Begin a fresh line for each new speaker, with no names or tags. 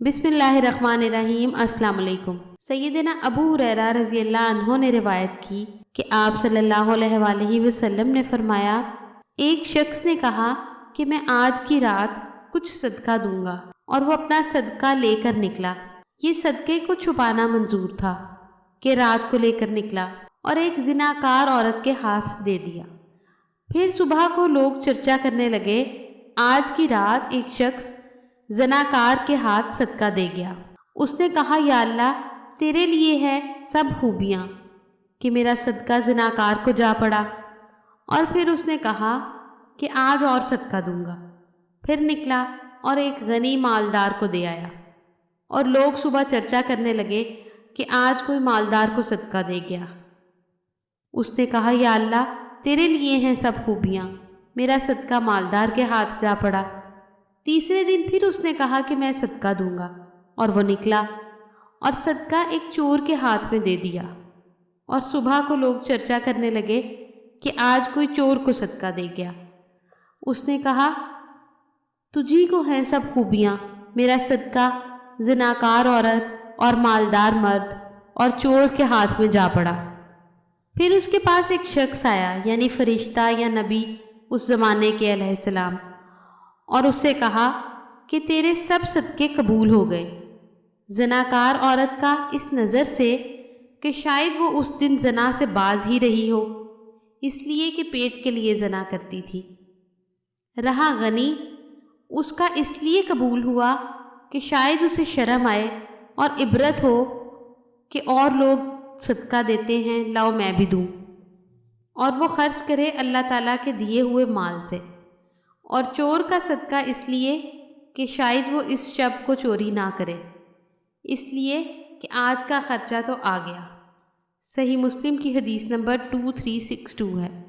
بسم اللہ الرحمن الرحیم۔ السلام علیکم۔ سیدنا ابو ہریرہ رضی اللہ عنہ نے روایت کی کہ آپ صلی اللہ علیہ وآلہ وسلم نے فرمایا، ایک شخص نے کہا کہ میں آج کی رات کچھ صدقہ دوں گا، اور وہ اپنا صدقہ لے کر نکلا۔ یہ صدقے کو چھپانا منظور تھا کہ رات کو لے کر نکلا اور ایک زناکار عورت کے ہاتھ دے دیا۔ پھر صبح کو لوگ چرچا کرنے لگے، آج کی رات ایک شخص زناکار کے ہاتھ صدقہ دے گیا۔ اس نے کہا، یا اللہ، تیرے لیے ہے سب خوبیاں کہ میرا صدقہ زناکار کو جا پڑا۔ اور پھر اس نے کہا کہ آج اور صدقہ دوں گا۔ پھر نکلا اور ایک غنی مالدار کو دے آیا، اور لوگ صبح چرچا کرنے لگے کہ آج کوئی مالدار کو صدقہ دے گیا۔ اس نے کہا، یا اللہ، تیرے لیے ہیں سب خوبیاں، میرا صدقہ مالدار کے ہاتھ جا پڑا۔ تیسرے دن پھر اس نے کہا کہ میں صدقہ دوں گا، اور وہ نکلا اور صدقہ ایک چور کے ہاتھ میں دے دیا۔ اور صبح کو لوگ چرچا کرنے لگے کہ آج کوئی چور کو صدقہ دے گیا۔ اس نے کہا، تجھی کو ہیں سب خوبیاں، میرا صدقہ زناکار عورت اور مالدار مرد اور چور کے ہاتھ میں جا پڑا۔ پھر اس کے پاس ایک شخص آیا، یعنی فرشتہ یا نبی اس زمانے کے علیہ السلام، اور اس سے کہا کہ تیرے سب صدقے قبول ہو گئے۔ زناکار عورت کا اس نظر سے کہ شاید وہ اس دن زنا سے باز ہی رہی ہو، اس لیے کہ پیٹ کے لیے زنا کرتی تھی، رہا غنی، اس کا اس لیے قبول ہوا کہ شاید اسے شرم آئے اور عبرت ہو کہ اور لوگ صدقہ دیتے ہیں، لاؤ میں بھی دوں، اور وہ خرچ کرے اللہ تعالیٰ کے دیے ہوئے مال سے۔ اور چور کا صدقہ اس لیے کہ شاید وہ اس شب کو چوری نہ کرے، اس لیے کہ آج کا خرچہ تو آ گیا۔ صحیح مسلم کی حدیث نمبر 2362 ہے۔